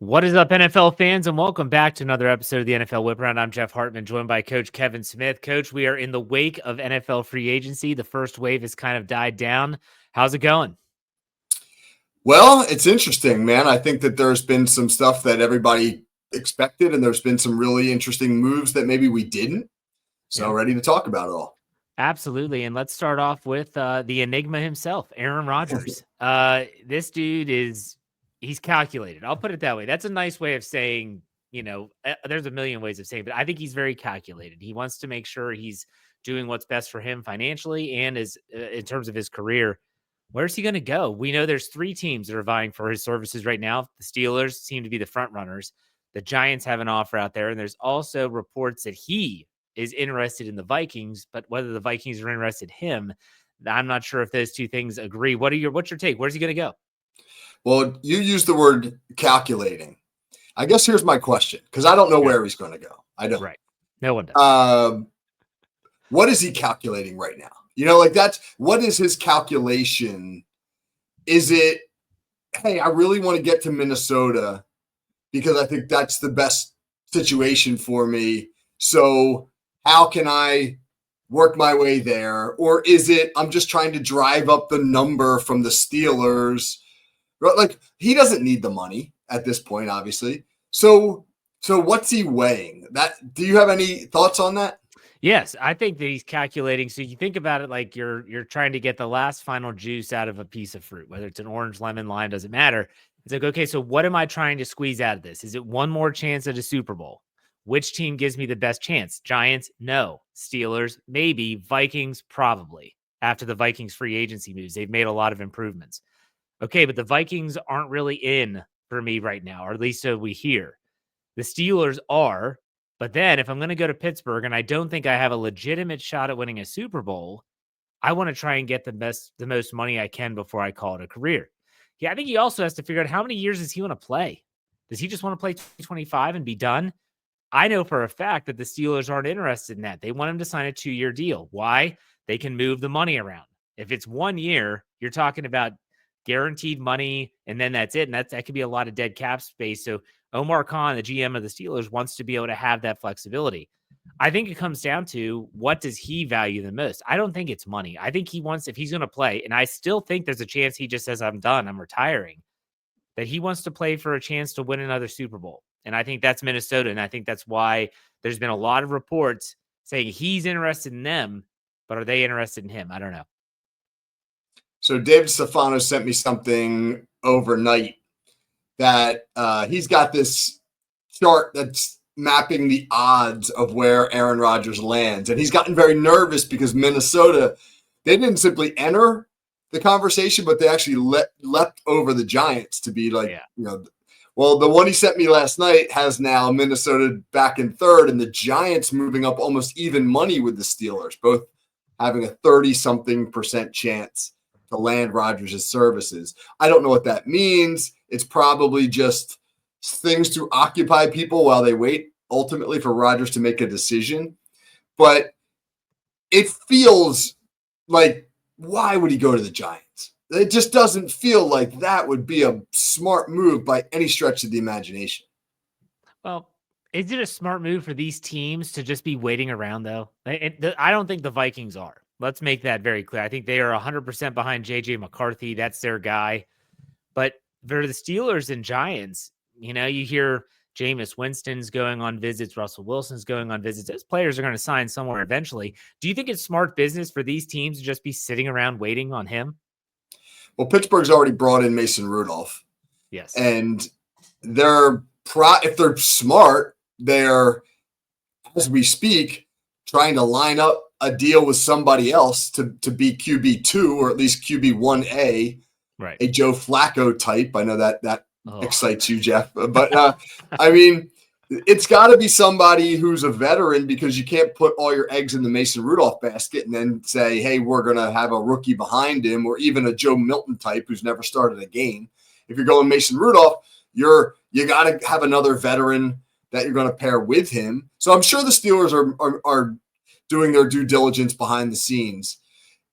What is up, NFL fans, and welcome back to another episode of the NFL Whip Around. I'm Jeff Hartman, joined by Coach Kevin Smith. Coach, we are in the wake of NFL free agency. The first wave has kind of died down. How's it going? Well, it's interesting, man. I think that there's been some stuff that everybody expected, and there's been some really interesting moves that maybe we didn't. So ready to talk about it all. Absolutely. And let's start off with the enigma himself, Aaron Rodgers. This dude he's calculated. I'll put it that way. That's a nice way of saying, there's a million ways of saying, but I think he's very calculated. He wants to make sure he's doing what's best for him financially and in terms of his career. Where's he going to go? We know there's three teams that are vying for his services right now. The Steelers seem to be the front runners. The Giants have an offer out there, and there's also reports that he is interested in the Vikings, but whether the Vikings are interested in him, I'm not sure if those two things agree. What's your take? Where's he going to go? Well, you used the word calculating. I guess here's my question, because I don't know where he's going to go. I don't. Right. No one does. What is he calculating right now? What is his calculation? Is it, hey, I really want to get to Minnesota because I think that's the best situation for me. So how can I work my way there? Or is it, I'm just trying to drive up the number from the Steelers? Like, he doesn't need the money at this point, obviously. So what's he weighing? Do you have any thoughts on that? Yes, I think that he's calculating. So you think about it like you're trying to get the last final juice out of a piece of fruit, whether it's an orange, lemon, lime, doesn't matter. It's like, okay, so what am I trying to squeeze out of this? Is it one more chance at a Super Bowl? Which team gives me the best chance? Giants? No. Steelers? Maybe. Vikings? Probably. After the Vikings free agency moves, they've made a lot of improvements. Okay, but the Vikings aren't really in for me right now, or at least so we hear. The Steelers are. But then if I'm going to go to Pittsburgh and I don't think I have a legitimate shot at winning a Super Bowl, I want to try and get the most money I can before I call it a career. Yeah, I think he also has to figure out how many years does he want to play? Does he just want to play 2025 and be done? I know for a fact that the Steelers aren't interested in that. They want him to sign a 2-year deal. Why? They can move the money around. If it's 1 year, you're talking about guaranteed money, and then that's it. And that could be a lot of dead cap space. So Omar Khan, the GM of the Steelers, wants to be able to have that flexibility. I think it comes down to what does he value the most? I don't think it's money. I think he wants, if he's going to play, and I still think there's a chance he just says, I'm done, I'm retiring, that he wants to play for a chance to win another Super Bowl. And I think that's Minnesota. And I think that's why there's been a lot of reports saying he's interested in them, but are they interested in him? I don't know. So David Stefano sent me something overnight that he's got this chart that's mapping the odds of where Aaron Rodgers lands. And he's gotten very nervous because Minnesota, they didn't simply enter the conversation, but they actually leapt over the Giants to be like, well, the one he sent me last night has now Minnesota back in third and the Giants moving up almost even money with the Steelers, both having a 30-something% chance to land Rodgers' services. I don't know what that means. It's probably just things to occupy people while they wait ultimately for Rodgers to make a decision. But it feels like, why would he go to the Giants? It just doesn't feel like that would be a smart move by any stretch of the imagination. Well, is it a smart move for these teams to just be waiting around, though? I don't think the Vikings are. Let's make that very clear. I think they are 100% behind J.J. McCarthy. That's their guy. But for the Steelers and Giants, you hear Jameis Winston's going on visits, Russell Wilson's going on visits. Those players are going to sign somewhere eventually. Do you think it's smart business for these teams to just be sitting around waiting on him? Well, Pittsburgh's already brought in Mason Rudolph. Yes. And if they're smart, they're, as we speak, trying to line up a deal with somebody else to be QB2 or at least QB1A, right? A Joe Flacco type. I know that excites you, Jeff. But, I mean, it's got to be somebody who's a veteran because you can't put all your eggs in the Mason Rudolph basket and then say, hey, we're going to have a rookie behind him or even a Joe Milton type who's never started a game. If you're going Mason Rudolph, you got to have another veteran that you're going to pair with him. So I'm sure the Steelers are doing their due diligence behind the scenes.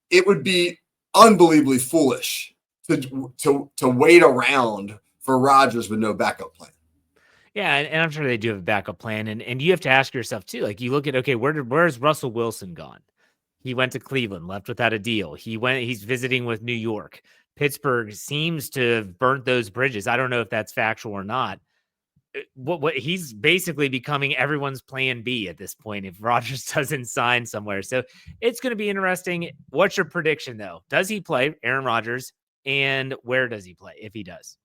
It would be unbelievably foolish to wait around for Rodgers with no backup plan. Yeah, and I'm sure they do have a backup plan, and you have to ask yourself too. Like you look at okay, where's Russell Wilson gone? He went to Cleveland, left without a deal. He's visiting with New York. Pittsburgh seems to have burnt those bridges. I don't know if that's factual or not. What he's basically becoming everyone's plan B at this point if Rodgers doesn't sign somewhere. So it's going to be interesting. What's your prediction though? Does he play Aaron Rodgers, and where does he play if he does?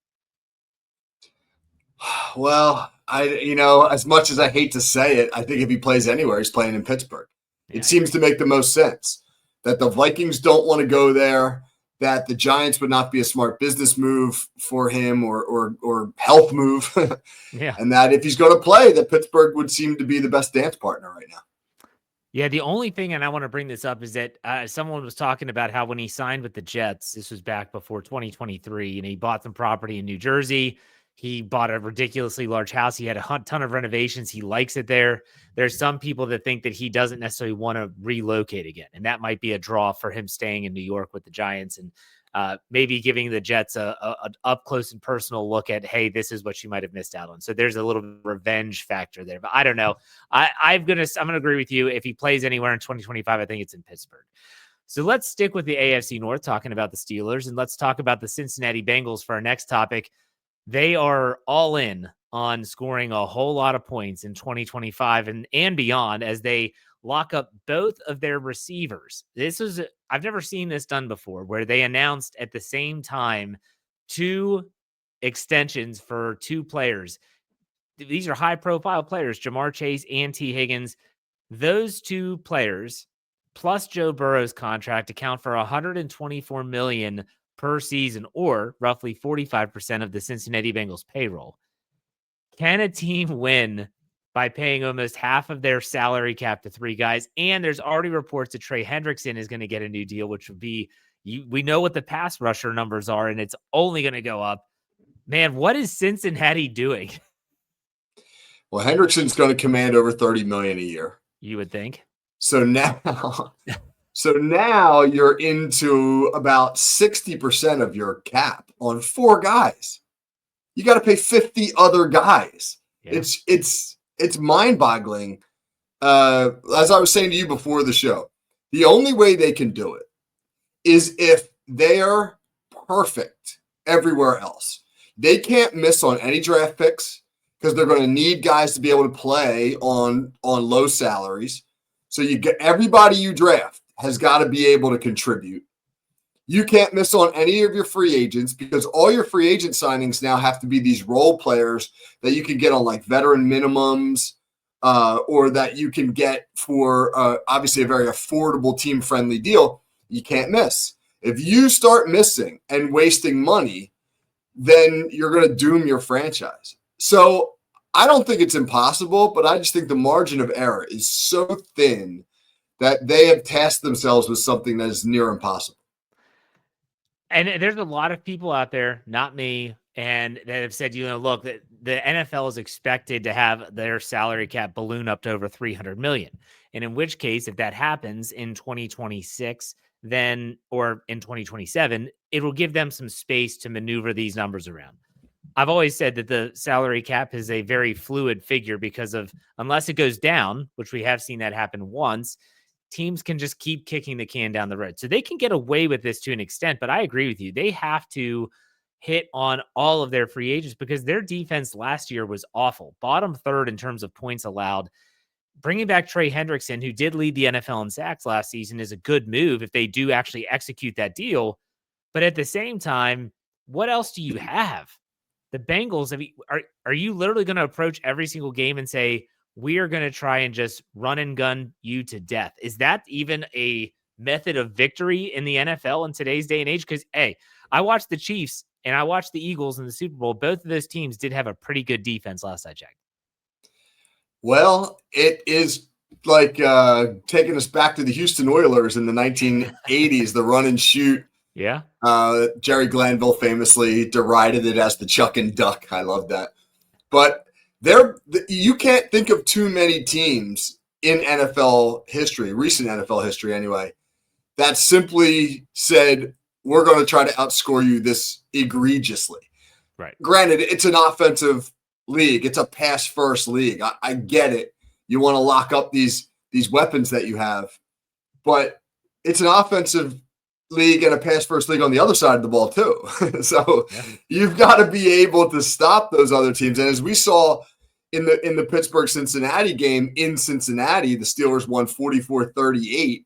Well, as much as I hate to say it, I think if he plays anywhere, he's playing in Pittsburgh. Yeah, It I seems agree. to make the most sense that the Vikings don't want to go there, that the Giants would not be a smart business move for him or health move, Yeah. and that if he's going to play, that Pittsburgh would seem to be the best dance partner right now. Yeah, the only thing, and I want to bring this up, is that someone was talking about how when he signed with the Jets, this was back before 2023, and he bought some property in New Jersey. He bought a ridiculously large house. He had a ton of renovations. He likes it there. There's some people that think that he doesn't necessarily want to relocate again, and that might be a draw for him staying in New York with the Giants and maybe giving the Jets a up close and personal look at, hey, this is what you might have missed out on. So there's a little revenge factor there, but I don't know. I'm gonna agree with you. If he plays anywhere in 2025, I think it's in Pittsburgh. So let's stick with the AFC North, talking about the Steelers, and let's talk about the Cincinnati Bengals for our next topic. They are all in on scoring a whole lot of points in 2025 and beyond as they lock up both of their receivers. I've never seen this done before, where they announced at the same time two extensions for two players. These are high profile players, Jamar Chase and T. Higgins. Those two players plus Joe Burrow's contract account for $124 million per season, or roughly 45% of the Cincinnati Bengals payroll. Can a team win by paying almost half of their salary cap to three guys? And there's already reports that Trey Hendrickson is going to get a new deal, which would be, we know what the pass rusher numbers are, and it's only going to go up. Man, what is Cincinnati doing? Well, Hendrickson's going to command over $30 million a year. You would think. So now you're into about 60% of your cap on four guys. You got to pay 50 other guys. Yeah. It's mind-boggling. As I was saying to you before the show, the only way they can do it is if they're perfect everywhere else. They can't miss on any draft picks because they're going to need guys to be able to play on low salaries. So you get everybody you draft has got to be able to contribute. You can't miss on any of your free agents because all your free agent signings now have to be these role players that you can get on like veteran minimums or that you can get for obviously a very affordable team-friendly deal. You can't miss. If you start missing and wasting money, then you're going to doom your franchise. So I don't think it's impossible, but I just think the margin of error is so thin that they have tasked themselves with something that is near impossible. And there's a lot of people out there, not me, and that have said, look, the NFL is expected to have their salary cap balloon up to over 300 million. And in which case, if that happens in 2026, then, or in 2027, it will give them some space to maneuver these numbers around. I've always said that the salary cap is a very fluid figure because of, unless it goes down, which we have seen that happen once, teams can just keep kicking the can down the road. So they can get away with this to an extent, but I agree with you. They have to hit on all of their free agents because their defense last year was awful. Bottom third in terms of points allowed. Bringing back Trey Hendrickson, who did lead the NFL in sacks last season, is a good move if they do actually execute that deal. But at the same time, what else do you have? The Bengals, are you literally going to approach every single game and say, we are going to try and just run and gun you to death? Is that even a method of victory in the NFL in today's day and age? Because, hey, I watched the Chiefs and I watched the Eagles in the Super Bowl. Both of those teams did have a pretty good defense last I checked. Well, it is like taking us back to the Houston Oilers in the 1980s, the run and shoot. Yeah. Jerry Glanville famously derided it as the chuck and duck. I love that. But you can't think of too many teams in NFL history, recent NFL history anyway, that simply said, we're going to try to outscore you this egregiously. Right. Granted, it's an offensive league. It's a pass first league. I get it. You want to lock up these weapons that you have, but it's an offensive league and a pass first league on the other side of the ball too. So you've got to be able to stop those other teams. And as we saw in the Pittsburgh Cincinnati game in Cincinnati, the Steelers won 44-38.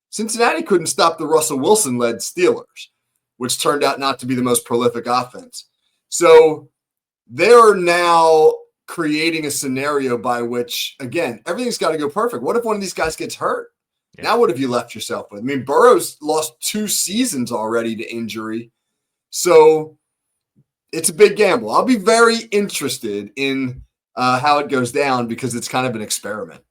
Cincinnati couldn't stop the Russell Wilson led Steelers, which turned out not to be the most prolific offense. So they're now creating a scenario by which, again, everything's got to go perfect. What if one of these guys gets hurt? Yeah. Now what have you left yourself with? I mean, Burrow's lost 2 seasons already to injury. So it's a big gamble. I'll be very interested in how it goes down because it's kind of an experiment.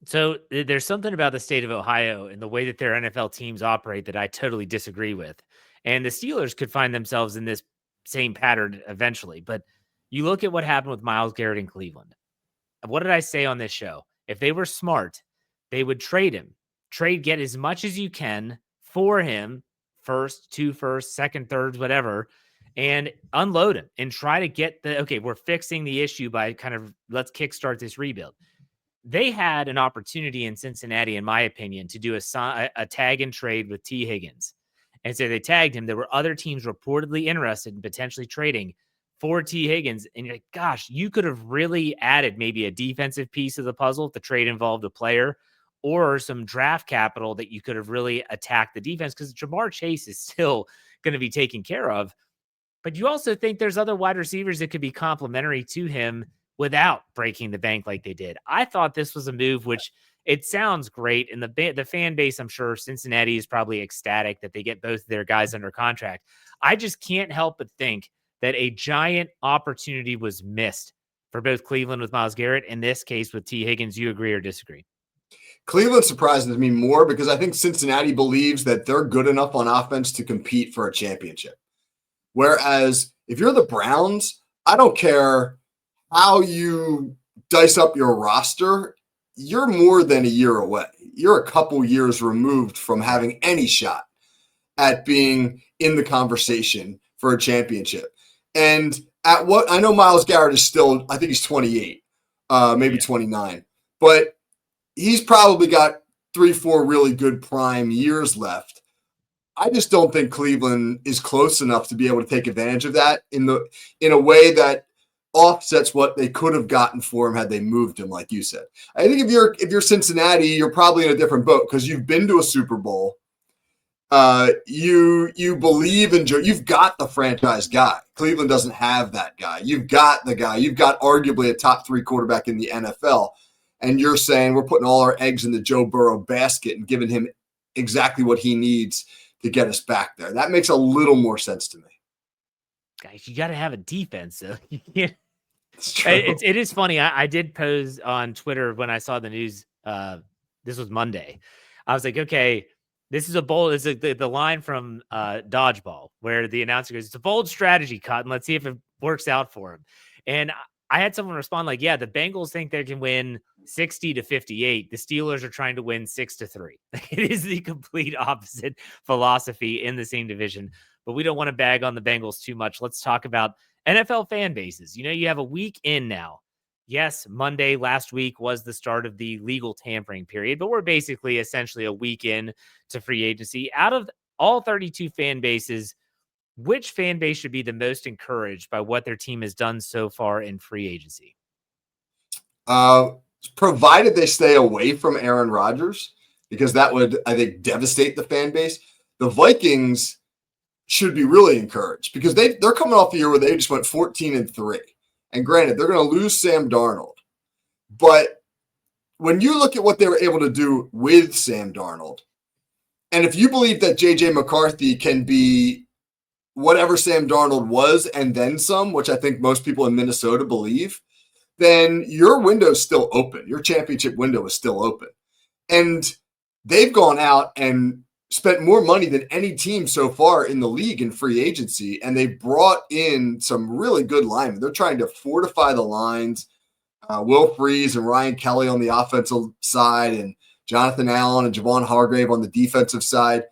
So there's something about the state of Ohio and the way that their NFL teams operate that I totally disagree with. And the Steelers could find themselves in this same pattern eventually. But you look at what happened with Myles Garrett in Cleveland. What did I say on this show? If they were smart, they would trade him. Get as much as you can for him, first, 2 firsts, second, thirds, whatever, and unload him and try to get we're fixing the issue by kind of let's kickstart this rebuild. They had an opportunity in Cincinnati, in my opinion, to do a tag and trade with T. Higgins. And so they tagged him. There were other teams reportedly interested in potentially trading for T. Higgins. And you're like, gosh, you could have really added maybe a defensive piece of the puzzle if the trade involved a player or some draft capital that you could have really attacked the defense because Jamar Chase is still going to be taken care of. But you also think there's other wide receivers that could be complementary to him without breaking the bank like they did. I thought this was a move, which it sounds great. And the fan base, I'm sure Cincinnati is probably ecstatic that they get both of their guys under contract. I just can't help but think that a giant opportunity was missed for both Cleveland with Myles Garrett, in this case with T. Higgins. You agree or disagree? Cleveland surprises me more because I think Cincinnati believes that they're good enough on offense to compete for a championship. Whereas if you're the Browns, I don't care how you dice up your roster, you're more than a year away. You're a couple years removed from having any shot at being in the conversation for a championship. And at what I know, Myles Garrett is still, I think he's 28, maybe 29, but he's probably got 3-4 really good prime years left. I just don't think Cleveland is close enough to be able to take advantage of that in a way that offsets what they could have gotten for him had they moved him, like you said. I think if you're Cincinnati, you're probably in a different boat because you've been to a Super Bowl. You believe in Joe. You've got the franchise guy. Cleveland doesn't have that guy. You've got the guy. You've got arguably a top 3 quarterback in the NFL. And you're saying we're putting all our eggs in the Joe Burrow basket and giving him exactly what he needs to get us back there. That makes a little more sense to me. Guys, you got to have a defense, though. It is funny. I did pose on Twitter when I saw the news. This was Monday. I was like, okay, this is a bold. It's the line from Dodgeball where the announcer goes, "It's a bold strategy, Cotton. Let's see if it works out for him." And I had someone respond like, "Yeah, the Bengals think they can win 60-58. The Steelers are trying to win 6-3. It is the complete opposite philosophy in the same division." But we don't want to bag on the Bengals too much. Let's talk about NFL fan bases. You have a week in now. Yes, Monday last week was the start of the legal tampering period, but we're basically essentially a week in to free agency. Out of all 32 fan bases, which fan base should be the most encouraged by what their team has done so far in free agency? Provided they stay away from Aaron Rodgers, because that would, I think, devastate the fan base. The Vikings should be really encouraged because they're coming off a year where they just went 14-3. And granted, they're going to lose Sam Darnold. But when you look at what they were able to do with Sam Darnold, and if you believe that J.J. McCarthy can be whatever Sam Darnold was and then some, which I think most people in Minnesota believe, then your window is still open. Your championship window is still open. And they've gone out and spent more money than any team so far in the league in free agency, and they brought in some really good linemen. They're trying to fortify the lines. Will Freeze and Ryan Kelly on the offensive side, and Jonathan Allen and Javon Hargrave on the defensive side.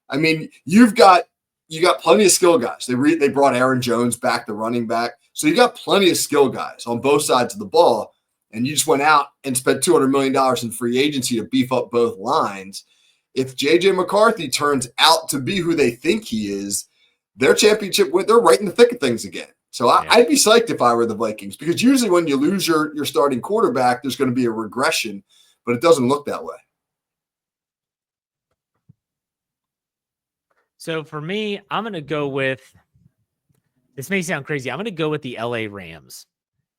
I mean, you got plenty of skill guys. They brought Aaron Jones back, the running back. So you got plenty of skill guys on both sides of the ball, and you just went out and spent $200 million in free agency to beef up both lines. If J.J. McCarthy turns out to be who they think he is, their championship win, they're right in the thick of things again. So I'd be psyched if I were the Vikings, because usually when you lose your starting quarterback, there's going to be a regression, but it doesn't look that way. So for me, I'm going to go with, this may sound crazy, I'm going to go with the LA Rams.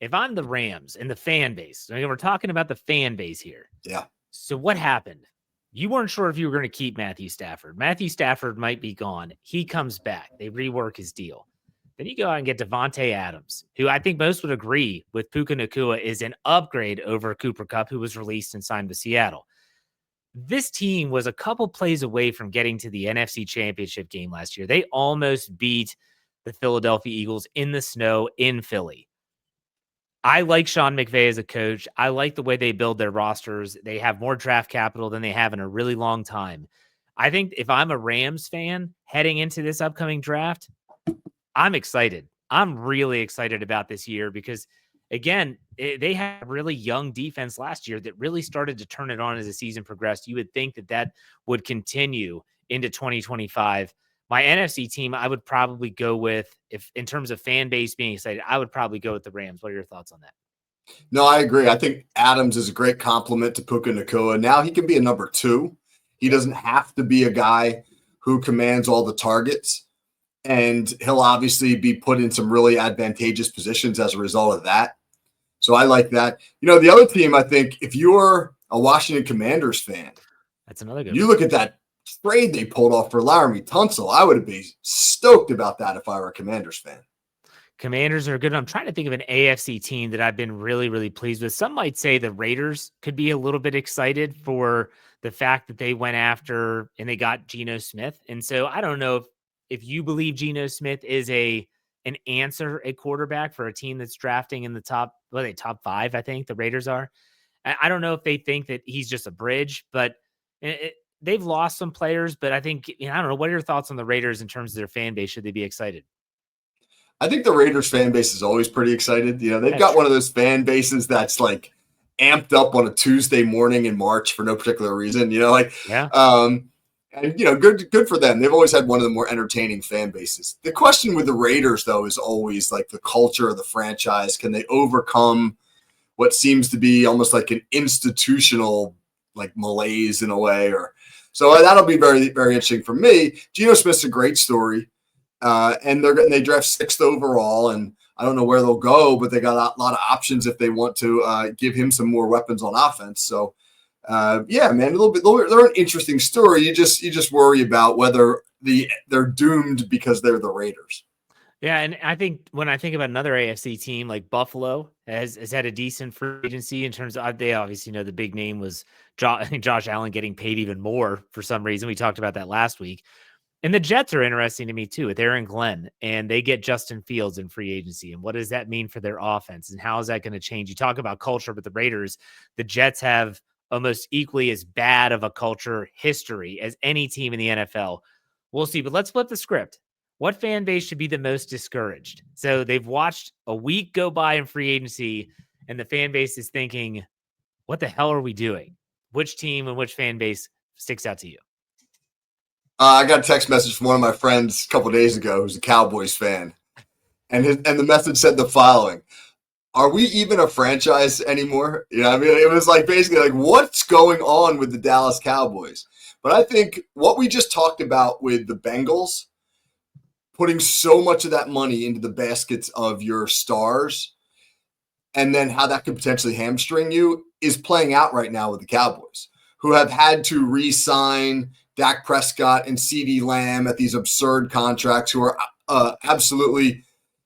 If I'm the Rams and the fan base, I mean, we're talking about the fan base here. Yeah. So what happened? You weren't sure if you were going to keep Matthew Stafford. Matthew Stafford might be gone. He comes back. They rework his deal. Then you go out and get Devontae Adams, who I think most would agree with Puka Nacua is an upgrade over Cooper Kupp, who was released and signed with Seattle. This team was a couple plays away from getting to the NFC Championship game last year. They almost beat the Philadelphia Eagles in the snow in Philly. I like Sean McVay as a coach. I like the way they build their rosters. They have more draft capital than they have in a really long time. I think if I'm a Rams fan heading into this upcoming draft, I'm excited. I'm really excited about this year because, again, they had a really young defense last year that really started to turn it on as the season progressed. You would think that that would continue into 2025. My NFC team, I would probably go with, if in terms of fan base being excited, I would probably go with the Rams. What are your thoughts on that? No, I agree. I think Adams is a great compliment to Puka Nacua. Now he can be a number 2. He doesn't have to be a guy who commands all the targets. And he'll obviously be put in some really advantageous positions as a result of that. So I like that. The other team, I think, if you're a Washington Commanders fan, that's another good you one. Look at that trade they pulled off for Laramie Tunsil. I would be stoked about that if I were a Commanders fan. Commanders are good. I'm trying to think of an AFC team that I've been really, really pleased with. Some might say the Raiders could be a little bit excited for the fact that they went after and they got Geno Smith. And so I don't know if you believe Geno Smith is an answer at quarterback for a team that's drafting in the top 5, I think the Raiders are. I don't know if they think that he's just a bridge, but they've lost some players. But I think, I don't know. What are your thoughts on the Raiders in terms of their fan base? Should they be excited? I think the Raiders fan base is always pretty excited. They've got one of those fan bases that's like amped up on a Tuesday morning in March for no particular reason, and good for them. They've always had one of the more entertaining fan bases. The question with the Raiders, though, is always like the culture of the franchise. Can they overcome what seems to be almost like an institutional like malaise in a way? So that'll be very, very interesting for me. Geno Smith's a great story. And they draft 6th overall, and I don't know where they'll go, but they got a lot of options if they want to give him some more weapons on offense. So, yeah, man, they're an interesting story. You just worry about whether they're doomed because they're the Raiders. Yeah, and I think when I think about another AFC team like Buffalo has had a decent free agency in terms of, they obviously know the big name was Josh Allen getting paid even more for some reason. We talked about that last week. And the Jets are interesting to me too with Aaron Glenn, and they get Justin Fields in free agency. And what does that mean for their offense? And how is that going to change? You talk about culture with the Raiders. The Jets have almost equally as bad of a culture history as any team in the NFL. We'll see, but let's flip the script. What fan base should be the most discouraged? So they've watched a week go by in free agency, and the fan base is thinking, what the hell are we doing? Which team and which fan base sticks out to you? I got a text message from one of my friends a couple of days ago who's a Cowboys fan. And the message said the following: are we even a franchise anymore? It was like basically like, what's going on with the Dallas Cowboys? But I think what we just talked about with the Bengals, putting so much of that money into the baskets of your stars, and then how that could potentially hamstring you, is playing out right now with the Cowboys, who have had to re-sign Dak Prescott and CeeDee Lamb at these absurd contracts, who are absolutely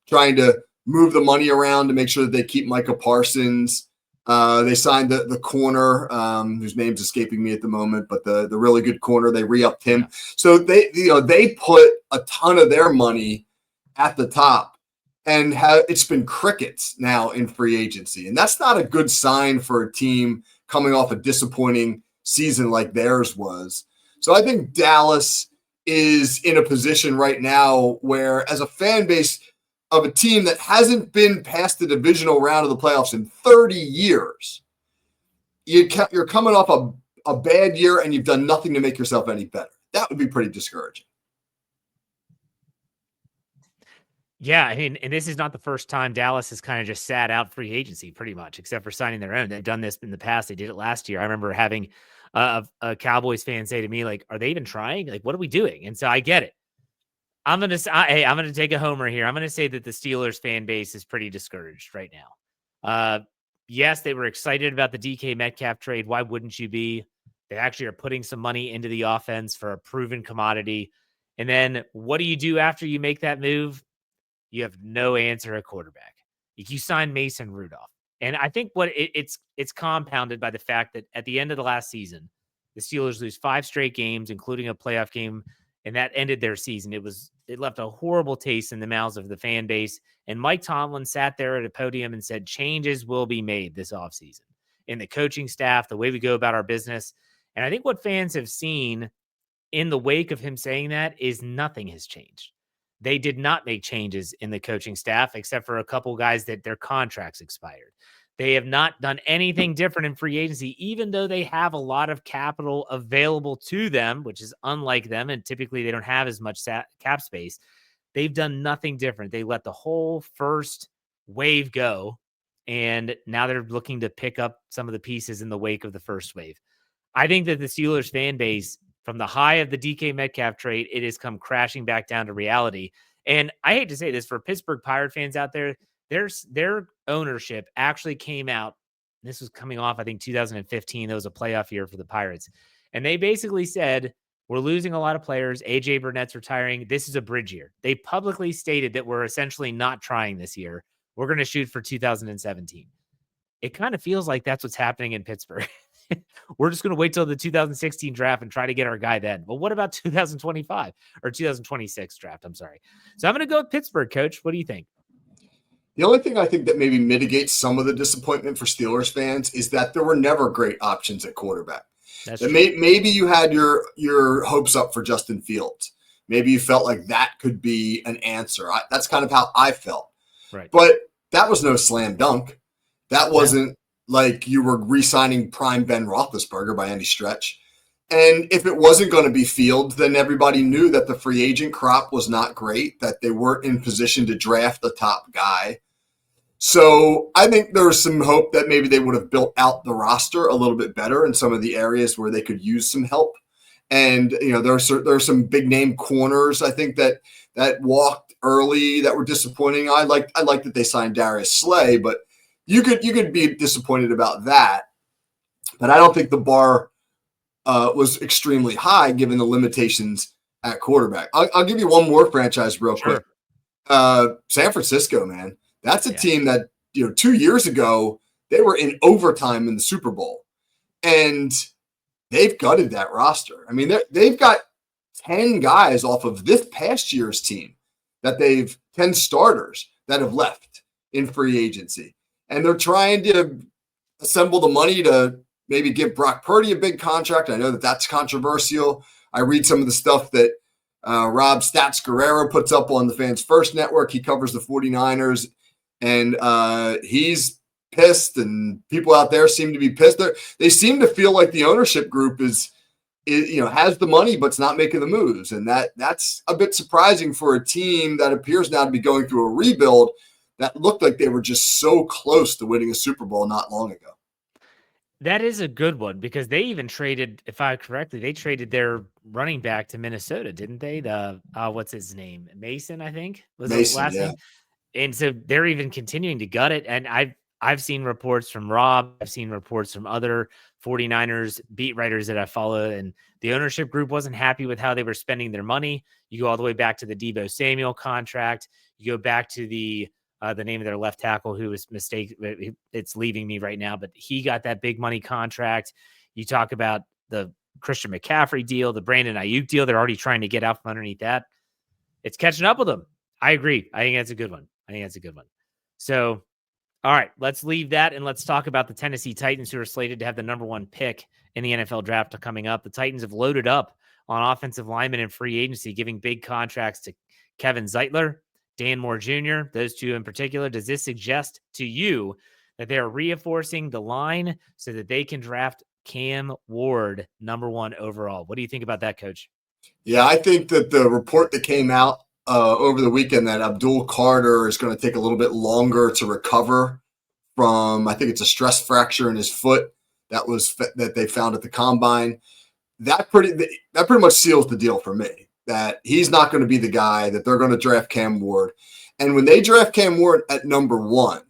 trying to move the money around to make sure that they keep Micah Parsons. They signed the corner, whose name's escaping me at the moment, but the really good corner, they re-upped him. Yeah. So they put a ton of their money at the top, and it's been crickets now in free agency. And that's not a good sign for a team coming off a disappointing season like theirs was. So I think Dallas is in a position right now where, as a fan base, of a team that hasn't been past the divisional round of the playoffs in 30 years. You're coming off a bad year and you've done nothing to make yourself any better. That would be pretty discouraging. Yeah, I mean, and this is not the first time Dallas has kind of just sat out free agency pretty much, except for signing their own. They've done this in the past. They did it last year. I remember having a Cowboys fan say to me, like, are they even trying? Like, what are we doing? And so I get it. I'm going to take a homer here. I'm going to say that the Steelers fan base is pretty discouraged right now. Yes, they were excited about the DK Metcalf trade. Why wouldn't you be? They actually are putting some money into the offense for a proven commodity. And then what do you do after you make that move? You have no answer at quarterback. You sign Mason Rudolph. And I think it's compounded by the fact that at the end of the last season, the Steelers lose 5 straight games, including a playoff game, and that ended their season. It left a horrible taste in the mouths of the fan base. And Mike Tomlin sat there at a podium and said, changes will be made this offseason in the coaching staff, the way we go about our business. And I think what fans have seen in the wake of him saying that is nothing has changed. They did not make changes in the coaching staff, except for a couple guys that their contracts expired. They have not done anything different in free agency, even though they have a lot of capital available to them, which is unlike them. And typically they don't have as much cap space. They've done nothing different. They let the whole first wave go. And now they're looking to pick up some of the pieces in the wake of the first wave. I think that the Steelers fan base, from the high of the DK Metcalf trade, it has come crashing back down to reality. And I hate to say this for Pittsburgh Pirate fans out there, their ownership actually came out. This was coming off, I think, 2015. That was a playoff year for the Pirates. And they basically said, we're losing a lot of players. AJ Burnett's retiring. This is a bridge year. They publicly stated that we're essentially not trying this year. We're going to shoot for 2017. It kind of feels like that's what's happening in Pittsburgh. We're just going to wait till the 2016 draft and try to get our guy then. But what about 2025 or 2026 draft? I'm sorry. So I'm going to go with Pittsburgh, Coach. What do you think? The only thing I think that maybe mitigates some of the disappointment for Steelers fans is that there were never great options at quarterback. That's true. true. Maybe you had your hopes up for Justin Fields. Maybe you felt like that could be an answer. That's kind of how I felt. Right. But that was no slam dunk. That wasn't like you were re-signing prime Ben Roethlisberger by any stretch. And if it wasn't going to be Fields, then everybody knew that the free agent crop was not great, that they weren't in position to draft the top guy. So I think there was some hope that maybe they would have built out the roster a little bit better in some of the areas where they could use some help. And, you know, there are some big name corners, I think, that walked early that were disappointing. I like that they signed Darius Slay, but you could be disappointed about that. But I don't think the bar was extremely high given the limitations at quarterback. I'll give you one more franchise real quick. San Francisco, man. That's a team that, 2 years ago, they were in overtime in the Super Bowl. And they've gutted that roster. I mean, they've got 10 guys off of this past year's team 10 starters that have left in free agency. And they're trying to assemble the money to maybe give Brock Purdy a big contract. I know that that's controversial. I read some of the stuff that Rob Stats Guerrero puts up on the Fans First Network. He covers the 49ers, and he's pissed, and people out there seem to be pissed. They seem to feel like the ownership group is has the money, but it's not making the moves. And that's a bit surprising for a team that appears now to be going through a rebuild that looked like they were just so close to winning a Super Bowl not long ago. That is a good one because they even traded, if I correctly, they traded their running back to Minnesota, didn't they? The what's his name? Mason, I think was Mason, the last name. And so they're even continuing to gut it. And I've seen reports from Rob, I've seen reports from other 49ers beat writers that I follow, and the ownership group wasn't happy with how they were spending their money. You go all the way back to the Deebo Samuel contract. You go back to the name of their left tackle who was it's leaving me right now, but he got that big money contract. You talk about the Christian McCaffrey deal, the Brandon Ayuk deal. They're already trying to get out from underneath that. It's catching up with them. I agree. I think that's a good one. So, all right, let's leave that and let's talk about the Tennessee Titans, who are slated to have the number 1 pick in the NFL draft coming up. The Titans have loaded up on offensive linemen in free agency, giving big contracts to Kevin Zeitler, Dan Moore Jr., those two in particular, does this suggest to you that they are reinforcing the line so that they can draft Cam Ward #1 overall? What do you think about that, Coach? Yeah, I think that the report that came out over the weekend that Abdul Carter is going to take a little bit longer to recover from, I think it's a stress fracture in his foot that they found at the combine. That pretty much seals the deal for me, that he's not going to be the guy, that they're going to draft Cam Ward. And when they draft Cam Ward at #1,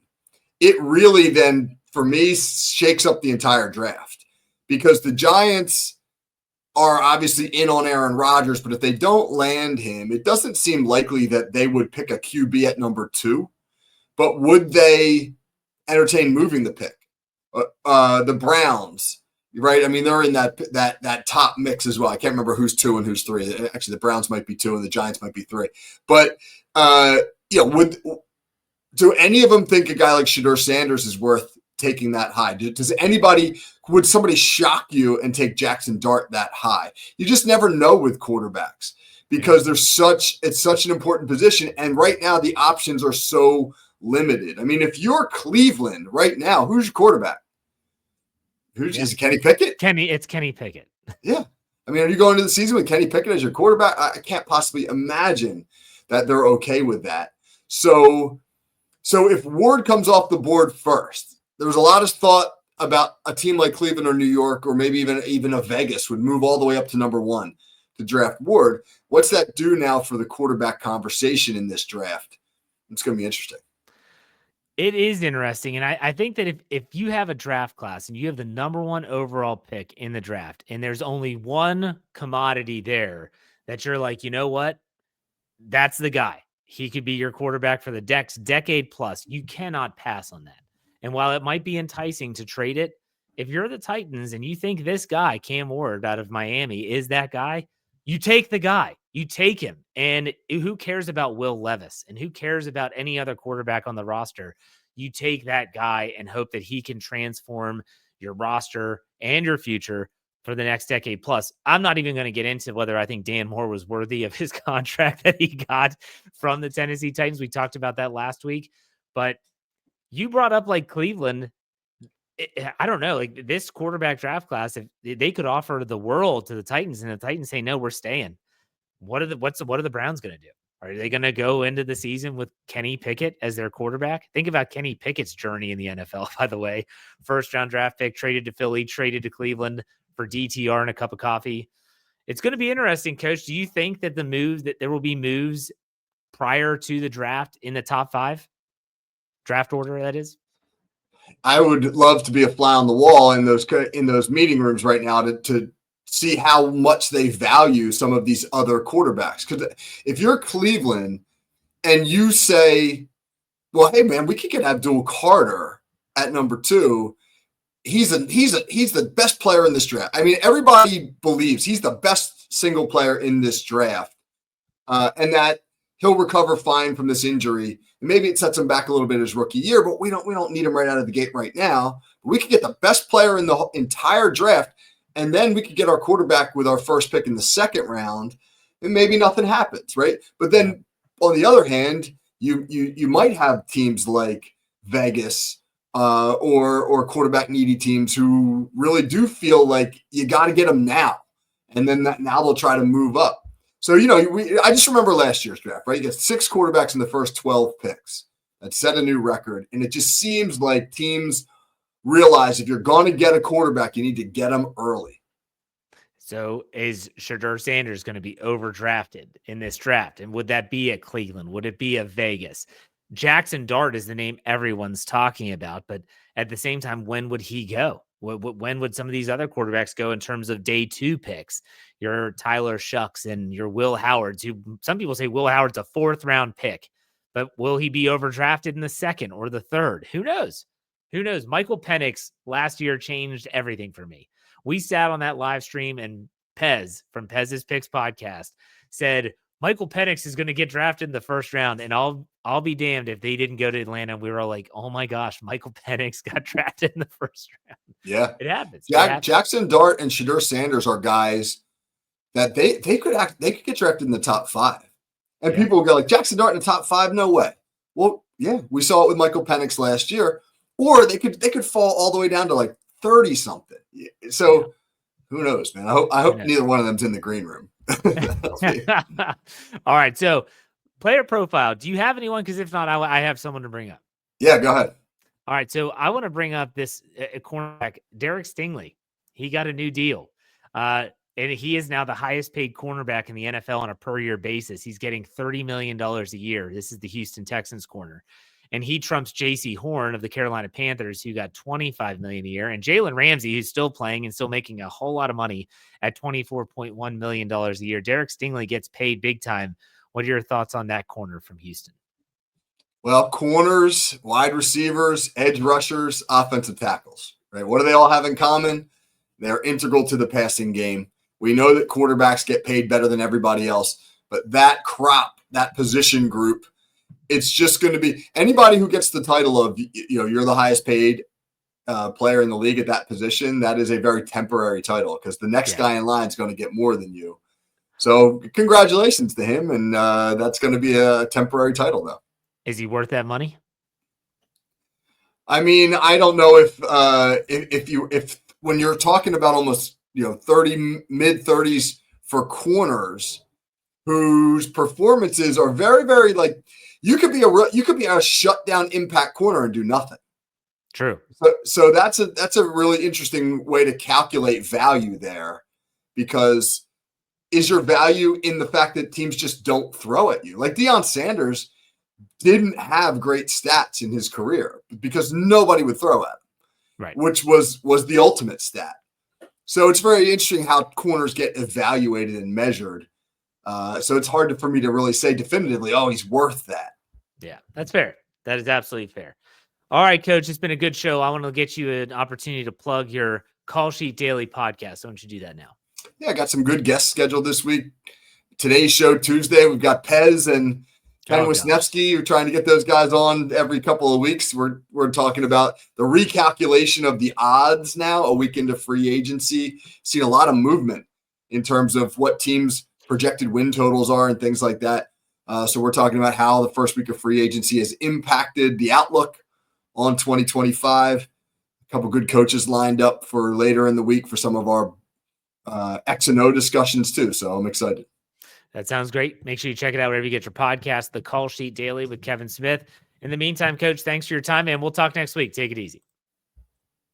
it really then, for me, shakes up the entire draft, because the Giants are obviously in on Aaron Rodgers, but if they don't land him, it doesn't seem likely that they would pick a QB at #2. But would they entertain moving the pick? The Browns, right? I mean, they're in that top mix as well. I can't remember who's 2 and who's 3. Actually, the Browns might be 2 and the Giants might be 3. But do any of them think a guy like Shedeur Sanders is worth taking that high? Would somebody shock you and take Jackson Dart that high? You just never know with quarterbacks, because it's such an important position. And right now the options are so limited. I mean, if you're Cleveland right now, who's your quarterback? Is it Kenny Pickett? It's Kenny Pickett. Yeah. I mean, are you going into the season with Kenny Pickett as your quarterback? I can't possibly imagine that they're okay with that. So if Ward comes off the board first, there was a lot of thought about a team like Cleveland or New York, or maybe even a Vegas would move all the way up to #1 to draft Ward. What's that do now for the quarterback conversation in this draft? It's going to be interesting. It is interesting. And I think that if you have a draft class and you have the #1 overall pick in the draft, and there's only one commodity there that you're like, you know what? That's the guy. He could be your quarterback for the next decade plus. You cannot pass on that. And while it might be enticing to trade it, if you're the Titans and you think this guy, Cam Ward out of Miami, is that guy, you take the guy. You take him. And who cares about Will Levis? And who cares about any other quarterback on the roster? You take that guy and hope that he can transform your roster and your future for the next decade plus. I'm not even going to get into whether I think Dan Moore was worthy of his contract that he got from the Tennessee Titans. We talked about that last week, but you brought up like Cleveland. I don't know, like this quarterback draft class, if they could offer the world to the Titans and the Titans say, no, we're staying. What are the Browns going to do? Are they going to go into the season with Kenny Pickett as their quarterback? Think about Kenny Pickett's journey in the NFL, by the way. First round draft pick, traded to Philly, traded to Cleveland for DTR and a cup of coffee. It's going to be interesting, Coach. Do you think that there will be moves prior to the draft in the top 5 draft order? That is, I would love to be a fly on the wall in those meeting rooms right now to see how much they value some of these other quarterbacks. Because if you're Cleveland and you say, well, hey man, we could get Abdul Carter at #2. He's the best player in this draft. I mean, everybody believes he's the best single player in this draft, and that he'll recover fine from this injury. And maybe it sets him back a little bit his rookie year, but we don't need him right out of the gate right now. But we could get the best player in the entire draft, and then we could get our quarterback with our first pick in the second round, and maybe nothing happens, right? But then on the other hand, you might have teams like Vegas or quarterback needy teams who really do feel like you got to get them now, and then now they'll try to move up. So, I just remember last year's draft, right? You get 6 quarterbacks in the first 12 picks. That set a new record. And it just seems like teams realize if you're going to get a quarterback, you need to get them early. So is Shedeur Sanders going to be overdrafted in this draft? And would that be at Cleveland? Would it be at Vegas? Jackson Dart is the name everyone's talking about, but at the same time, when would he go? When would some of these other quarterbacks go in terms of day 2 picks? Your Tyler Shucks and your Will Howards, who some people say Will Howard's a 4th round pick, but will he be overdrafted in the 2nd or the 3rd? Who knows? Who knows? Michael Penix last year changed everything for me. We sat on that live stream and Pez from Pez's Picks podcast said Michael Penix is going to get drafted in the 1st round, and I'll be damned if they didn't go to Atlanta. We were all like, oh my gosh, Michael Penix got drafted in the 1st round. Yeah. It happens. Jackson Dart and Shedeur Sanders are guys that they could get drafted in the top 5. And Yeah. people will go like, Jackson Dart in the top 5? No way. Well, yeah, we saw it with Michael Penix last year. Or they could fall all the way down to like 30 something. So who knows, man? I hope neither one of them's in the green room. All right. So player profile. Do you have anyone? Because if not, I have someone to bring up. Yeah, go ahead. All right. So I want to bring up this cornerback, Derek Stingley. He got a new deal. And he is now the highest paid cornerback in the NFL on a per year basis. He's getting $30 million a year. This is the Houston Texans corner. And he trumps J.C. Horn of the Carolina Panthers, who got $25 million a year. And Jalen Ramsey, who's still playing and still making a whole lot of money at $24.1 million a year. Derek Stingley gets paid big time. What are your thoughts on that corner from Houston? Well, corners, wide receivers, edge rushers, offensive tackles, right? What do they all have in common? They're integral to the passing game. We know that quarterbacks get paid better than everybody else, but that crop, that position group, it's just going to be anybody who gets the title of, you're the highest paid player in the league at that position. That is a very temporary title because the next guy in line is going to get more than you. So congratulations to him. And that's going to be a temporary title though. Is he worth that money? I mean, I don't know if when you're talking about almost, 30 mid-30s for corners whose performances are very, very like you could be a shutdown impact corner and do nothing. True. So that's a really interesting way to calculate value there, because is your value in the fact that teams just don't throw at you? Like Deion Sanders didn't have great stats in his career because nobody would throw at him, right? Which was the ultimate stat. So it's very interesting how corners get evaluated and measured. So it's hard for me to really say definitively, oh, he's worth that. Yeah, that's fair. That is absolutely fair. All right, Coach, it's been a good show. I want to get you an opportunity to plug your Call Sheet Daily podcast. Why don't you do that now? Yeah, I got some good guests scheduled this week. Today's show, Tuesday, we've got Pez and Ken Wisniewski. We're trying to get those guys on every couple of weeks. We're talking about the recalculation of the odds now, a week into free agency. Seen a lot of movement in terms of what teams' projected win totals are and things like that. So we're talking about how the first week of free agency has impacted the outlook on 2025. A couple good coaches lined up for later in the week for some of our X and O discussions too. So I'm excited. That sounds great. Make sure you check it out wherever you get your podcast, The Call Sheet Daily with Kevin Smith. In the meantime, Coach, thanks for your time, and we'll talk next week. Take it easy.